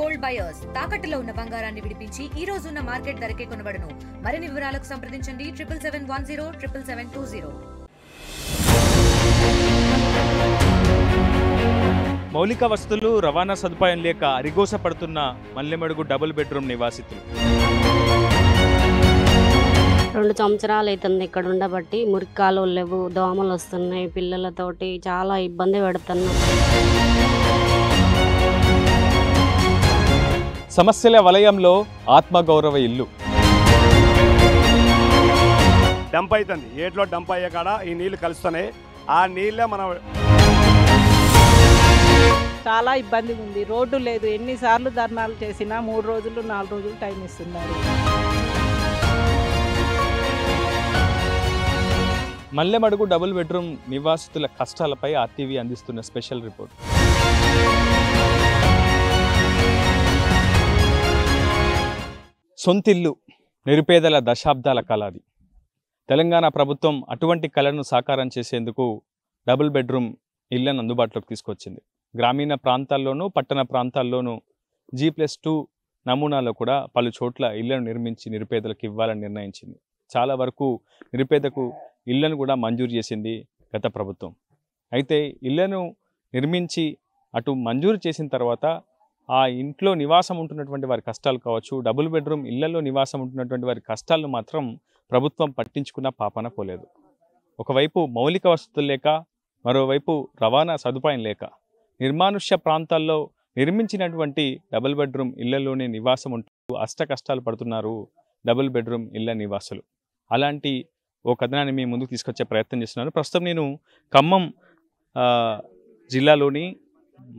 Gold buyers తాకట్టులో ఉన్న బంగారాన్ని విడిపించి ఈ రోజు ఉన్న మార్కెట్ ధరకే కొనబడును. మరిన్ని వివరాలకు సంప్రదించండి 7771077720. మౌలిక వసతులు రవాణా సదుపాయం లేక అరిగోస పడుతున్న మల్లెమడుగు డబుల్ బెడ్రూమ్ నివాసితులు. 2 సంవత్సరాలు అవుతుంది ఇక్కడ ఉండబట్టి. మురికాలు లేవు, దోమలు వస్తున్నాయి, పిల్లలతోటి చాలా ఇబ్బంది పెడుతున్నాం. సమస్యల వలయంలో ఆత్మగౌరవ ఇల్లు. డంప్ అవుతుంది, ఏట్లో డంప్ అయ్యే కాడ ఈ నీళ్లు కలుస్తున్నాయి. ఆ నీళ్ళే మనం చాలా ఇబ్బంది ఉంది. రోడ్డు లేదు, ఎన్నిసార్లు ధర్నాలు చేసినా 3 రోజులు 4 రోజులు టైం ఇస్తున్నారు. మల్లెమడుగు డబుల్ బెడ్రూమ్ నివాసితుల కష్టాలపై ఆర్టీవీ అందిస్తున్న స్పెషల్ రిపోర్ట్. సొంతిల్లు నిరుపేదల దశాబ్దాల కళ అది. తెలంగాణ ప్రభుత్వం అటువంటి కళను సాకారం చేసేందుకు డబుల్ బెడ్రూమ్ ఇళ్లను అందుబాటులోకి తీసుకొచ్చింది. గ్రామీణ ప్రాంతాల్లోనూ పట్టణ ప్రాంతాల్లోనూ G+2 నమూనాలో కూడా పలు చోట్ల ఇళ్లను నిర్మించి నిరుపేదలకు ఇవ్వాలని నిర్ణయించింది. చాలా వరకు నిరుపేదకు ఇళ్లను కూడా మంజూరు చేసింది గత ప్రభుత్వం. అయితే ఇళ్లను నిర్మించి అటు మంజూరు చేసిన తర్వాత ఆ ఇంట్లో నివాసం ఉంటున్నటువంటి వారి కష్టాలు కావచ్చు, డబుల్ బెడ్రూమ్ ఇళ్లలో నివాసం ఉంటున్నటువంటి వారి కష్టాలను మాత్రం ప్రభుత్వం పట్టించుకున్న పాపన పోలేదు. ఒకవైపు మౌలిక వసతులు లేక, మరోవైపు రవాణా సదుపాయం లేక నిర్మానుష్య ప్రాంతాల్లో నిర్మించినటువంటి డబుల్ బెడ్రూమ్ ఇళ్లలోనే నివాసం ఉంటూ అష్ట కష్టాలు పడుతున్నారు డబుల్ బెడ్రూమ్ ఇళ్ల నివాసులు. అలాంటి ఓ కథనాన్ని మీ ముందుకు తీసుకొచ్చే ప్రయత్నం చేస్తున్నాను. ప్రస్తుతం నేను ఖమ్మం జిల్లాలోని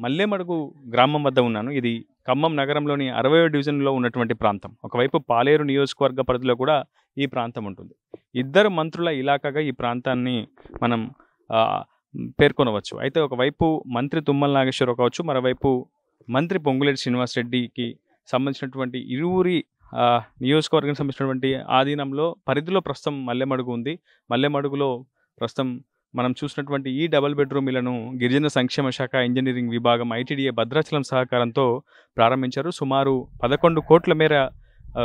మల్లెమడుగు గ్రామం వద్ద ఉన్నాను. ఇది ఖమ్మం నగరంలోని 60వ డివిజన్లో ఉన్నటువంటి ప్రాంతం. ఒకవైపు పాలేరు నియోజకవర్గ పరిధిలో కూడా ఈ ప్రాంతం ఉంటుంది. 2 మంత్రుల ఇలాకాగా ఈ ప్రాంతాన్ని మనం పేర్కొనవచ్చు. అయితే ఒకవైపు మంత్రి తుమ్మల నాగేశ్వరరావు కావచ్చు, మరోవైపు మంత్రి పొంగులేటి శ్రీనివాసరెడ్డికి సంబంధించినటువంటి ఇరువురి నియోజకవర్గానికి సంబంధించినటువంటి ఆధీనంలో పరిధిలో ప్రస్తుతం మల్లెమడుగు ఉంది. మల్లెమడుగులో ప్రస్తుతం మనం చూసినటువంటి ఈ డబుల్ బెడ్రూమ్ ఇళ్లను గిరిజన సంక్షేమ శాఖ ఇంజనీరింగ్ విభాగం ITDA భద్రాచలం సహకారంతో ప్రారంభించారు. సుమారు 11 కోట్ల మేర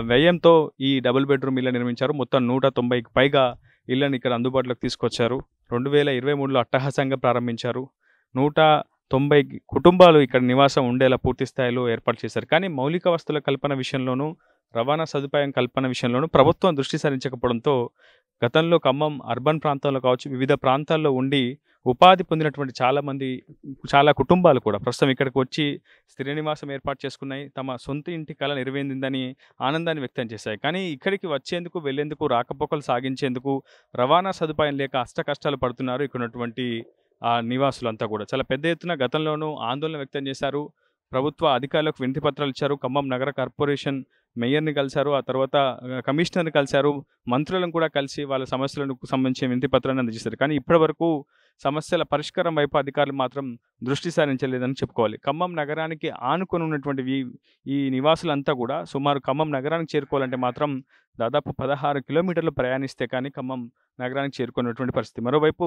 వ్యయంతో ఈ డబుల్ బెడ్రూమ్ ఇళ్లను నిర్మించారు. మొత్తం 190కి పైగా ఇళ్లను ఇక్కడ అందుబాటులోకి తీసుకొచ్చారు. 2023లో అట్టహాసంగా ప్రారంభించారు. 190 కుటుంబాలు ఇక్కడ నివాసం ఉండేలా పూర్తి స్థాయిలో ఏర్పాటు చేశారు. కానీ మౌలిక వసతుల కల్పన విషయంలోనూ, రవాణా సదుపాయం కల్పన విషయంలోనూ ప్రభుత్వం దృష్టి సారించకపోవడంతో గతంలో ఖమ్మం అర్బన్ ప్రాంతాల్లో కావచ్చు, వివిధ ప్రాంతాల్లో ఉండి ఉపాధి పొందినటువంటి చాలా కుటుంబాలు కూడా ప్రస్తుతం ఇక్కడికి వచ్చి స్థిర నివాసం ఏర్పాటు చేసుకున్నాయి. తమ సొంత ఇంటి కళ నెరవేరిందని ఆనందాన్ని వ్యక్తం చేశాయి. కానీ ఇక్కడికి వచ్చేందుకు, వెళ్లేందుకు, రాకపోకలు సాగించేందుకు రవాణా సదుపాయం లేక అష్ట కష్టాలు పడుతున్నారు ఇక్కడ ఉన్నటువంటి నివాసులంతా కూడా. చాలా పెద్ద ఎత్తున గతంలోనూ ఆందోళన వ్యక్తం చేశారు. ప్రభుత్వ అధికారులకు వినతి పత్రాలు ఇచ్చారు. ఖమ్మం నగర కార్పొరేషన్ మేయర్ని కలిశారు, ఆ తర్వాత కమిషనర్ని కలిశారు, మంత్రులను కూడా కలిసి వాళ్ళ సమస్యలకు సంబంధించిన వినతి పత్రాన్ని అందజేశారు. కానీ ఇప్పటివరకు సమస్యల పరిష్కారం వైపు అధికారులు మాత్రం దృష్టి సారించలేదని చెప్పుకోవాలి. ఖమ్మం నగరానికి ఆనుకొని ఉన్నటువంటి ఈ నివాసులంతా కూడా సుమారు ఖమ్మం నగరానికి చేరుకోవాలంటే మాత్రం దాదాపు 16 కిలోమీటర్లు ప్రయాణిస్తే కానీ ఖమ్మం నగరానికి చేరుకున్నటువంటి పరిస్థితి. మరోవైపు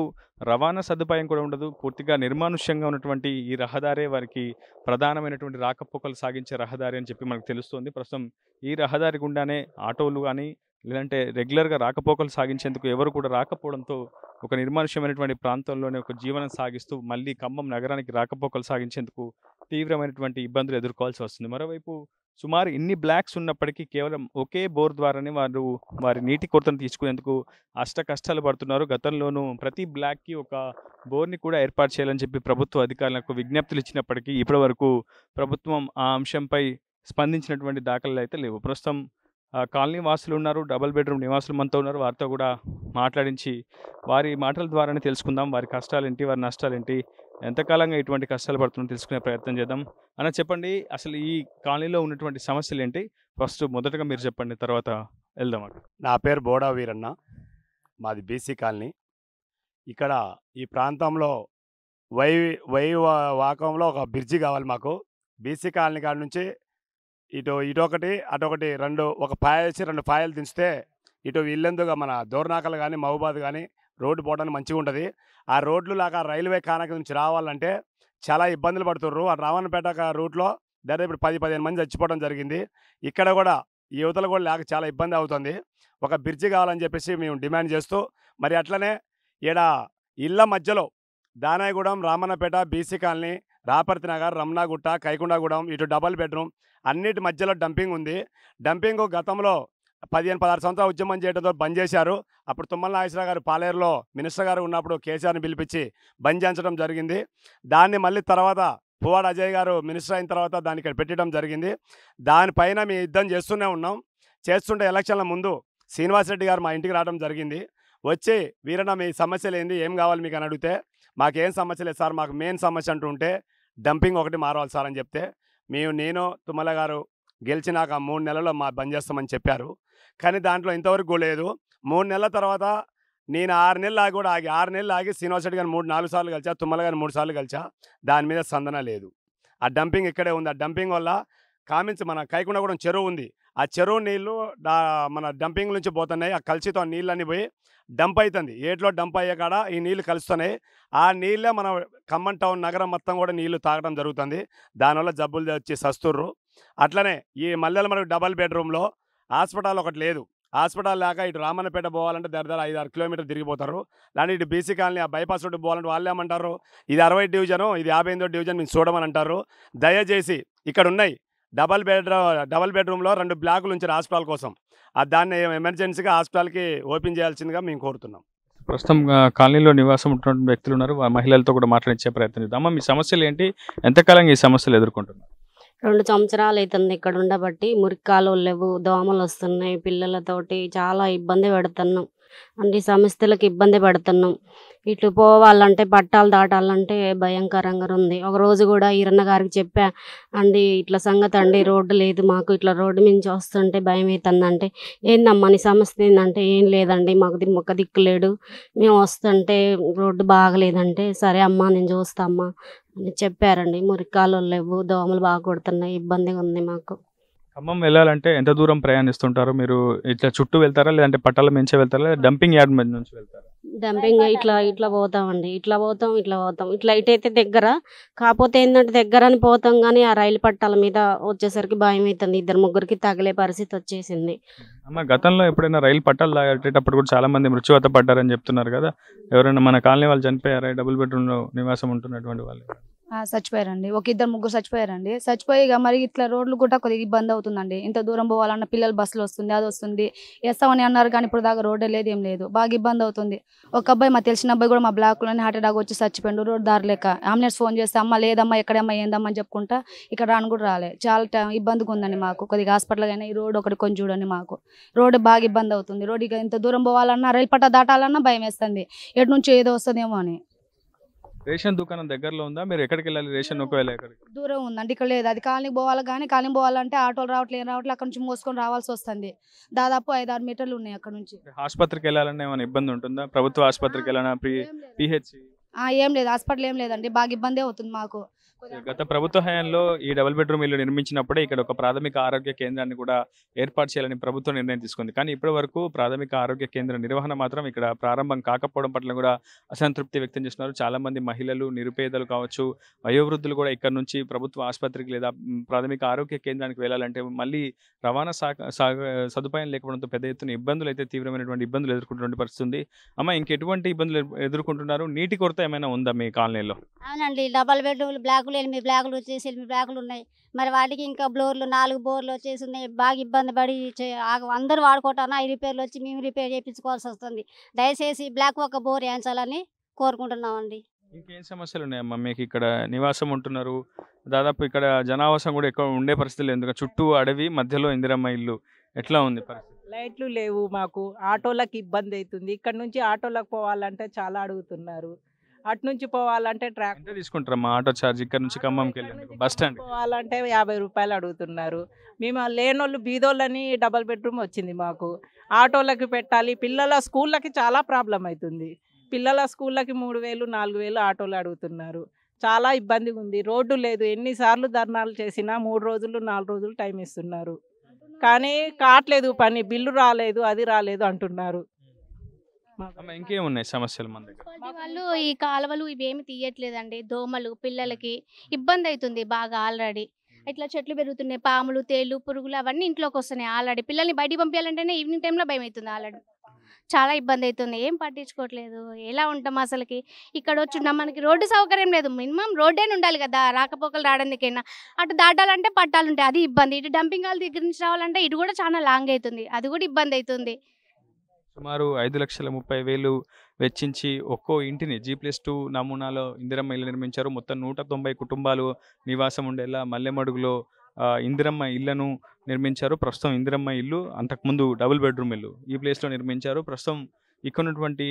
రవాణా సదుపాయం కూడా ఉండదు. పూర్తిగా నిర్మానుష్యంగా ఉన్నటువంటి ఈ రహదారే వారికి ప్రధానమైనటువంటి రాకపోకలు సాగించే రహదారి అని చెప్పి మనకు తెలుస్తోంది. ప్రస్తుతం ఈ రహదారి గుండానే ఆటోలు కానీ లేదంటే రెగ్యులర్గా రాకపోకలు సాగించేందుకు ఎవరు కూడా రాకపోవడంతో ఒక నిర్మానుష్యమైనటువంటి ప్రాంతంలోనే ఒక జీవనం సాగిస్తూ మళ్ళీ ఖమ్మం నగరానికి రాకపోకలు సాగించేందుకు తీవ్రమైనటువంటి ఇబ్బందులు ఎదుర్కోవాల్సి వస్తుంది. మరోవైపు సుమారు ఇన్ని బ్లాక్స్ ఉన్నప్పటికీ కేవలం ఒకే బోర్ ద్వారానే వారి నీటి కొరతను తీసుకునేందుకు అష్ట కష్టాలు పడుతున్నారు. గతంలోనూ ప్రతి బ్లాక్కి ఒక బోర్ని కూడా ఏర్పాటు చేయాలని చెప్పి ప్రభుత్వ అధికారులకు విజ్ఞప్తులు ఇచ్చినప్పటికీ ఇప్పటివరకు ప్రభుత్వం ఆ అంశంపై స్పందించినటువంటి దాఖలాలు అయితే లేవు. ప్రస్తుతం కాలనీ వాసులు ఉన్నారు, డబుల్ బెడ్రూమ్ నివాసులు మనతో ఉన్నారు. వారితో కూడా మాట్లాడించి వారి మాటల ద్వారానే తెలుసుకుందాం. వారి కష్టాలేంటి, వారి నష్టాలేంటి, ఎంతకాలంగా ఇటువంటి కష్టాలు పడుతుందో తెలుసుకునే ప్రయత్నం చేద్దాం. అన్న చెప్పండి, అసలు ఈ కాలనీలో ఉన్నటువంటి సమస్యలు ఏంటి? ఫస్ట్ మొదటగా మీరు చెప్పండి, తర్వాత వెళ్దాం. నా పేరు బోడా వీరన్న, మాది బీసీ కాలనీ. ఇక్కడ ఈ ప్రాంతంలో వాకంలో ఒక బ్రిడ్జి కావాలి మాకు. బీసీ కాలనీ కాడ నుంచి ఇటొకటి అటొకటి ఒక పాయ వేసి 2 పాయలు దించితే ఇటు ఇల్లెందుగా మన దోర్నాకలు కానీ మహబూబాద్ కానీ రోడ్డు పోవడానికి మంచిగా ఉంటుంది. ఆ రోడ్లు లాగా రైల్వే కానక నుంచి రావాలంటే చాలా ఇబ్బందులు పడుతుర్రు. ఆ రావణపేట రూట్లో దాదాపు ఇప్పుడు 10-15 మంది చచ్చిపోవడం జరిగింది. ఇక్కడ కూడా ఈ యువతలు కూడా లేక చాలా ఇబ్బంది అవుతుంది. ఒక బ్రిడ్జి కావాలని చెప్పేసి మేము డిమాండ్ చేస్తూ, మరి అట్లనే ఈడ ఇళ్ళ మధ్యలో దానాయగూడెం, రామన్నపేట, బీసీ కాలనీ, రాపర్తి నగర్, రమణాగుట్ట, కైకుండగూడెం, ఇటు డబల్ బెడ్రూమ్ అన్నిటి మధ్యలో డంపింగ్ ఉంది. డంపింగ్ గతంలో 15-16 సంవత్సరాలు ఉద్యమం చేయడంతో బంద్ చేశారు. అప్పుడు తుమ్మల నాగేశ్వరరావు గారు పాలేరులో మినిస్టర్ గారు ఉన్నప్పుడు కేసీఆర్ని పిలిపించి బంద్ చేయించడం జరిగింది. దాన్ని మళ్ళీ తర్వాత పువ్వాడ అజయ్ గారు మినిస్టర్ అయిన తర్వాత దాన్ని ఇక్కడ పెట్టడం జరిగింది. దానిపైన మేము యుద్ధం చేస్తూనే ఉన్నాం. చేస్తుంటే ఎలక్షన్ల ముందు శ్రీనివాసరెడ్డి గారు మా ఇంటికి రావడం జరిగింది. వచ్చి వీరన్న మీ సమస్యలు ఏంది, ఏం కావాలి మీకు అని అడిగితే, మాకేం సమస్య లేదు సార్, మాకు మెయిన్ సమస్య అంటూ ఉంటే డంపింగ్ ఒకటి మారవాలి సార్ అని చెప్తే, నేను తుమ్మల గారు గెలిచినాక 3 నెలల్లో మా బంద్ చేస్తామని చెప్పారు. కానీ దాంట్లో ఇంతవరకు లేదు. 3 నెలల తర్వాత నేను 6 నెలలు ఆగి కూడా 6 నెలలు ఆగి శ్రీనివాసరెడ్డి గారిని 3-4 సార్లు కలిసా, తుమ్మల గారిని 3 సార్లు కలిసా. దాని మీద స్పందన లేదు. ఆ డంపింగ్ ఇక్కడే ఉంది. ఆ డంపింగ్ వల్ల కామించి మన కైకుండగూడెం చెరువు ఉంది. ఆ చెరువు నీళ్లు మన డంపింగ్ నుంచి పోతున్నాయి. ఆ కలిసితో నీళ్ళన్నీ పోయి డంప్ అవుతుంది. ఏట్లో డంప్ అయ్యే కాడ ఈ నీళ్లు కలుస్తున్నాయి. ఆ నీళ్ళే మన ఖమ్మం టౌన్ నగరం మొత్తం కూడా నీళ్లు తాగడం జరుగుతుంది. దానివల్ల జబ్బులు వచ్చి సస్తుర్రు. అట్లనే ఈ మల్లెల మనకు డబల్ బెడ్రూమ్లో హాస్పిటల్ ఒకటి లేదు. హాస్పిటల్ లేక ఇటు రామన్నపేట పోవాలంటే దగ్గర 5-6 కిలోమీటర్లు తిరిగిపోతారు. కానీ ఇటు బీసీ కాలనీ ఆ బైపాస్ రోడ్డు పోవాలంటే వాళ్ళు ఏమంటారు, ఇది 60 డివిజను, ఇది 58 డివిజన్ మీరు చూడమని అంటారు. దయచేసి ఇక్కడ ఉన్నాయి డబల్ బెడ్రూమ్లో 2 బ్లాకులు ఉంచారు హాస్పిటల్ కోసం. దాన్ని ఎమర్జెన్సీగా హాస్పిటల్కి ఓపెన్ చేయాల్సిందిగా మేము కోరుతున్నాం. ప్రస్తుతం కాలనీలో నివాసం ఉంటున్న వ్యక్తులు ఉన్నారు. మహిళలతో కూడా మాట్లాడించే ప్రయత్నం చేద్దాం. అమ్మ, మీ సమస్యలు ఏంటి, ఎంతకాలంగా ఈ సమస్యలు ఎదుర్కొంటున్నారు? 2 సంవత్సరాలు అవుతుంది ఇక్కడ ఉండబట్టి. మురికి కాలువలు లేవు, దోమలు వస్తున్నాయి, పిల్లలతోటి చాలా ఇబ్బంది పెడుతున్నాం. అన్ని సమస్యలకు ఇబ్బంది పడుతున్నాం. ఇటు పోవాలంటే పట్టాలు దాటాలంటే భయంకరంగా ఉంది. ఒక రోజు కూడా ఈరన్న గారికి చెప్పా, అండి ఇట్లా సంగతి అండి, రోడ్డు లేదు మాకు, ఇట్లా రోడ్డు మించి వస్తుంటే భయం అవుతుందంటే, ఏందమ్మా నీ సమస్య ఏంటంటే, ఏం లేదండి మాకు మొక్క దిక్కు లేడు, మేము వస్తుంటే రోడ్డు బాగలేదంటే, సరే అమ్మా నేను చూస్తామ్మా అని చెప్పారండి. మురికాలు లేవు, దోమలు బాగా కొడుతున్నాయి, ఇబ్బందిగా ఉంది మాకు. ఖమ్మం వెళ్ళాలంటే ఎంత దూరం ప్రయాణిస్తుంటారు మీరు? ఇట్లా చుట్టూ వెళ్తారా, లేదంటే పట్టాల మించే వెళ్తారా, లేదా డంపింగ్ యార్డ్ మీద నుంచి వెళ్తారా? డంపింగ్ ఇట్లా పోతామండి. ఇట్లా పోతాం. ఇట్లా ఇటైతే దగ్గర, కాకపోతే ఏంటంటే దగ్గర అని పోతాం కానీ ఆ రైలు పట్టాల మీద వచ్చేసరికి భయం అవుతుంది. 2-3కి తగిలే పరిస్థితి వచ్చేసింది. అమ్మ, గతంలో ఎప్పుడైనా రైలు పట్టాలు దాటేటప్పుడు కూడా చాలా మంది మృత్యువాత పడ్డారని చెప్తున్నారు కదా, ఎవరైనా మన కాలనీ వాళ్ళు చనిపోయారా? డబుల్ బెడ్రూమ్లో నివాసం ఉంటున్నటువంటి వాళ్ళు చచ్చిపోయారండి. 1-2-3 చచ్చిపోయారండి. చచ్చిపోయి ఇక మరి ఇట్లా రోడ్లు కూడా కొద్దిగా ఇబ్బంది అవుతుందండి. ఇంత దూరం పోవాలన్న పిల్లలు బస్సులు వస్తుంది, అది వస్తుంది, వేస్తామని అన్నారు కానీ ఇప్పుడు దాకా రోడ్డే లేదు, ఏం లేదు, బాగా ఇబ్బంది అవుతుంది. ఒక అబ్బాయి, మా తెలిసిన అబ్బాయి కూడా మా బ్లాక్లోనే హార్ట్ అటాక్ వచ్చి చచ్చిపోయాడు. రోడ్ దారి లేక అంబులెన్స్ ఫోన్ చేస్తే, అమ్మ లేదమ్మా, ఎక్కడమ్మా, ఏందమ్మా అని చెప్పుకుంటా ఇక్కడ రాను కూడా రాలే. చాలా ఇబ్బందిగా ఉందండి మాకు. కొద్దిగా హాస్పిటల్ అయినా ఈ రోడ్ ఒకటి కొంచెం చూడండి, మాకు రోడ్డు బాగా ఇబ్బంది అవుతుంది. రోడ్ ఇక ఇంత దూరం పోవాలన్నా, రైలు పట్ట దాటాలన్నా భయం వేస్తుంది, ఎటు నుంచి ఏదో వస్తుందేమో అని. రేషన్ దుకాణం దగ్గరలో ఉందా? మీరు ఎక్కడికి వెళ్ళాలి రేషన్? ఒకవేళ ఎక్కడికి దూరం ఉందండి, ఇక్కడ లేదు. అది కాలనీకి పోవాలి కానీ కాలనీ పోవాలంటే ఆటోలు రావట్లేదు, అక్కడ నుంచి మోసుకొని రావాల్సి వస్తుంది. దాదాపు 5-6 మీటర్లు ఉన్నాయి అక్కడ నుంచి. ఆసుపత్రికి వెళ్ళాలన్నా ఏమైనా ఇబ్బంది ఉంటుందా? ప్రభుత్వ ఆసుపత్రికి వెళ్ళాలన్నా, పిహెచ్ ఏం లేదు, హాస్పిటల్ ఏం లేదండి, బాగా ఇబ్బంది అవుతుంది మాకు. గత ప్రభుత్వ హయాంలో ఈ డబుల్ బెడ్రూమ్ ఇల్లు నిర్మించినప్పుడే ఇక్కడ ఒక ప్రాథమిక ఆరోగ్య కేంద్రాన్ని కూడా ఏర్పాటు చేయాలని ప్రభుత్వం నిర్ణయం తీసుకుంది. కానీ ఇప్పటి వరకు ప్రాథమిక ఆరోగ్య కేంద్ర నిర్వహణ మాత్రం ఇక్కడ ప్రారంభం కాకపోవడం పట్ల కూడా అసంతృప్తి వ్యక్తం చేస్తున్నారు. చాలా మంది మహిళలు, నిరుపేదలు కావచ్చు, వయోవృద్ధులు కూడా ఇక్కడ నుంచి ప్రభుత్వ ఆసుపత్రికి లేదా ప్రాథమిక ఆరోగ్య కేంద్రానికి వెళ్ళాలంటే మళ్ళీ రవాణా సదుపాయం లేకపోవడంతో పెద్ద ఎత్తున ఇబ్బందులు అయితే తీవ్రమైనటువంటి ఇబ్బందులు ఎదుర్కొంటున్న పరిస్థితి ఉంది. అమ్మ, ఇంకెటువంటి ఇబ్బందులు ఎదుర్కొంటున్నారు? నీటి కొరత ఏమైనా ఉందా మీ కాలనీలో? అవునండి, డబల్ బెడ్రూమ్లు బ్లాకులు 8 బ్లాకులు వచ్చేసి 8 బ్లాకులు ఉన్నాయి. మరి వాటికి ఇంకా 4 బోర్లు వచ్చేసి ఉన్నాయి. బాగా ఇబ్బంది పడి అందరూ వాడుకోవటాన 5 రిపేర్లు వచ్చి మేము రిపేర్ చేయించుకోవాల్సి వస్తుంది. దయచేసి బ్లాక్ ఒక బోర్ వేయించాలని కోరుకుంటున్నామండి. ఇంకేం సమస్యలు ఉన్నాయమ్మా మీకు? ఇక్కడ నివాసం ఉంటున్నారు, దాదాపు ఇక్కడ జనావాసం కూడా ఎక్కువ ఉండే పరిస్థితులు, ఎందుకు చుట్టూ అడవి మధ్యలో ఇందిరమ్మ ఇల్లు, ఎట్లా ఉంది పరిస్థితి? లైట్లు లేవు మాకు, ఆటోలకు ఇబ్బంది అవుతుంది. ఇక్కడ నుంచి ఆటోలకు పోవాలంటే చాలా అడుగుతున్నారు. అటు నుంచి పోవాలంటే ట్రాక్ ఎంత తీసుకుంటారమ్మా ఆటో ఛార్జ్? ఇక్కడ నుంచి ఖమ్మంకి వెళ్ళండి బస్ స్టాండ్ పోవాలంటే 50 రూపాయలు అడుగుతున్నారు. మేము లేనోళ్ళు బీదోళ్ళని డబల్ బెడ్రూమ్ వచ్చింది మాకు, ఆటోలకి పెట్టాలి. పిల్లల స్కూళ్ళకి చాలా ప్రాబ్లం అవుతుంది. పిల్లల స్కూళ్ళకి 3000 4000 ఆటోలు అడుగుతున్నారు. చాలా ఇబ్బందిగా ఉంది. రోడ్డు లేదు, ఎన్నిసార్లు ధర్నాలు చేసినా 3 రోజులు 4 రోజులు టైం ఇస్తున్నారు కానీ కావట్లేదు పని. బిల్లు రాలేదు, అది రాలేదు అంటున్నారు. ఇంకేమున్నాయి సమస్యలు మన దగ్గర? వాళ్ళు ఈ కాలువలు ఇవేమి తీయట్లేదండి. దోమలు, పిల్లలకి ఇబ్బంది అవుతుంది బాగా. ఆల్రెడీ ఇట్లా చెట్లు పెరుగుతున్నాయి, పాములు, తేళ్ళు, పురుగులు అవన్నీ ఇంట్లోకి వస్తున్నాయి. ఆల్రెడీ పిల్లల్ని బయటికి పంపించాలంటేనే ఈవినింగ్ టైంలో భయం అవుతుంది. ఆల్రెడీ చాలా ఇబ్బంది అవుతుంది. ఏం పట్టించుకోవట్లేదు. ఎలా ఉంటాం అసలుకి? ఇక్కడ వచ్చున్నాం, మనకి రోడ్డు సౌకర్యం లేదు. మినిమం రోడ్డేనే ఉండాలి కదా రాకపోకలు రావడానికైనా. అటు దాటాలంటే పట్టాలు ఉంటాయి, అది ఇబ్బంది. ఇటు డంపింగ్ హాల్ దగ్గర నుంచి రావాలంటే ఇటు కూడా చాలా లాంగ్ అవుతుంది, అది కూడా ఇబ్బంది అవుతుంది. సుమారు 5,30,000 వెచ్చించి ఒక్కో ఇంటిని G+2 నమూనాలో ఇందిరమ్మ ఇల్లు నిర్మించారు. మొత్తం 190 కుటుంబాలు నివాసం ఉండేలా మల్లెమడుగులో ఇందిరమ్మ ఇళ్లను నిర్మించారు. ప్రస్తుతం ఇందిరమ్మ ఇల్లు, అంతకుముందు డబుల్ బెడ్రూమ్ ఇల్లు ఈ ప్లేస్లో నిర్మించారు. ప్రస్తుతం ఇక్కడ ఉన్నటువంటి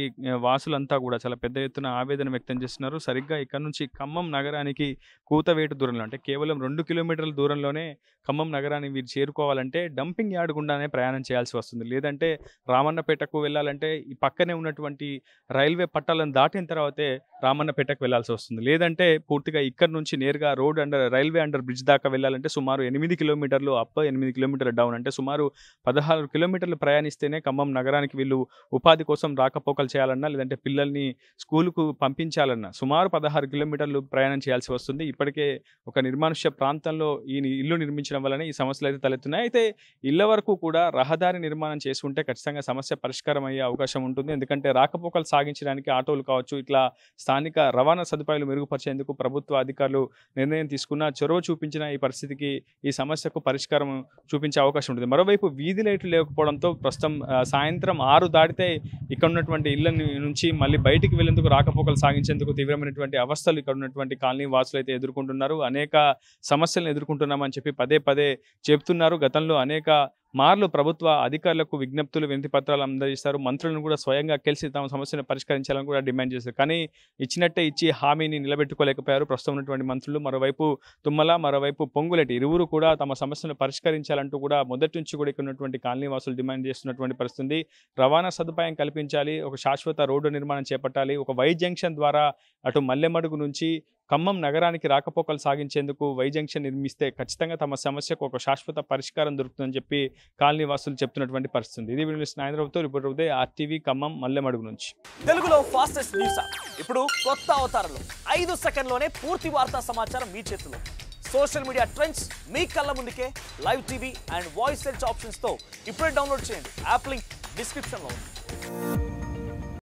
వాసులంతా కూడా చాలా పెద్ద ఎత్తున ఆవేదన వ్యక్తం చేస్తున్నారు. సరిగ్గా ఇక్కడ నుంచి ఖమ్మం నగరానికి కూతవేటు దూరంలో, అంటే కేవలం 2 కిలోమీటర్ల దూరంలోనే ఖమ్మం నగరాన్ని వీరు చేరుకోవాలంటే డంపింగ్ యార్డ్ గుండానే ప్రయాణం చేయాల్సి వస్తుంది. లేదంటే రామన్నపేటకు వెళ్ళాలంటే ఈ పక్కనే ఉన్నటువంటి రైల్వే పట్టాలను దాటిన తర్వాతే రామన్నపేటకు వెళ్లాల్సి వస్తుంది. లేదంటే పూర్తిగా ఇక్కడ నుంచి నేరుగా రైల్వే అండర్ బ్రిడ్జ్ దాకా వెళ్ళాలంటే సుమారు 8 కిలోమీటర్లు అప్, 8 కిలోమీటర్లు డౌన్, అంటే సుమారు 16 కిలోమీటర్లు ప్రయాణిస్తేనే ఖమ్మం నగరానికి వీళ్ళు ఉపాధి కోసం రాకపోకలు చేయాలన్నా, లేదంటే పిల్లల్ని స్కూలుకు పంపించాలన్నా సుమారు 16 కిలోమీటర్లు ప్రయాణం చేయాల్సి వస్తుంది. ఇప్పటికే ఒక నిర్మానుష్య ప్రాంతంలో ఈ ఇల్లు నిర్మించడం వల్లనే ఈ సమస్యలు అయితే తలెత్తున్నాయి. అయితే ఇళ్ల వరకు కూడా రహదారి నిర్మాణం చేసుకుంటే ఖచ్చితంగా సమస్య పరిష్కారం అయ్యే అవకాశం ఉంటుంది. ఎందుకంటే రాకపోకలు సాగించడానికి ఆటోలు కావచ్చు, ఇట్లా స్థానిక రవాణా సదుపాయాలు మెరుగుపరిచేందుకు ప్రభుత్వ అధికారులు నిర్ణయం తీసుకున్న, చొరవ చూపించిన ఈ పరిస్థితికి, ఈ సమస్యకు పరిష్కారం చూపించే అవకాశం ఉంటుంది. మరోవైపు వీధి లైట్లు లేకపోవడంతో ప్రస్తుతం సాయంత్రం 6 దాటితే ఇక్కడ ఉన్నటువంటి ఇళ్ల నుంచి మళ్ళీ బయటికి వెళ్లేందుకు, రాకపోకలు సాగించేందుకు తీవ్రమైనటువంటి అవస్థలు ఇక్కడ ఉన్నటువంటి కాలనీ వాసులు అయితే ఎదుర్కొంటున్నారు. అనేక సమస్యలను ఎదుర్కొంటున్నామని చెప్పి పదే చెప్తున్నారు. గతంలో అనేక మార్లు ప్రభుత్వ అధికారులకు విజ్ఞప్తులు, వినతి పత్రాలు అందజేస్తారు. మంత్రులను కూడా స్వయంగా కలిసి తమ సమస్యను పరిష్కరించాలని కూడా డిమాండ్ చేశారు. కానీ ఇచ్చినట్టే ఇచ్చి హామీని నిలబెట్టుకోలేకపోయారు ప్రస్తుతం ఉన్నటువంటి మంత్రులు. మరోవైపు తుమ్మల, మరోవైపు పొంగులేటి ఇరువురు కూడా తమ సమస్యను పరిష్కరించాలంటూ కూడా మొదటి నుంచి కూడా ఇక్కడ ఉన్నటువంటి కాలనీ వాసులు డిమాండ్ చేస్తున్నటువంటి పరిస్థితి. రవాణా సదుపాయం కల్పించాలి, ఒక శాశ్వత రోడ్డు నిర్మాణం చేపట్టాలి, ఒక వై జంక్షన్ ద్వారా అటు మల్లెమడుగు నుంచి ఖమ్మం నగరానికి రాకపోకలు సాగించేందుకు వై జంక్షన్ నిర్మిస్తే ఖచ్చితంగా తమ సమస్యకు ఒక శాశ్వత పరిష్కారం దొరుకుతుందని చెప్పి కాలనీ వాసులు చెప్తున్నటువంటి పరిస్థితి. ఇది వీడియో నాగేంద్రబాబుతో రిపోర్టర్ ఉదయ్, RTV ఖమ్మం మల్లెమడుగు నుంచి. తెలుగులో ఫాస్టెస్ట్ న్యూస్ ఇప్పుడు కొత్త అవతారంలో 5 సెకండ్లోనే పూర్తి వార్తా సమాచారం మీ చేతిలో. సోషల్ మీడియా ట్రెండ్స్ మీ కళ్ళ ముందుకే live TV and voice search ఆప్షన్స్తో ఇప్పుడే డౌన్లోడ్ చేయండి. యాప్ లింక్ డిస్క్రిప్షన్లో ఉంది.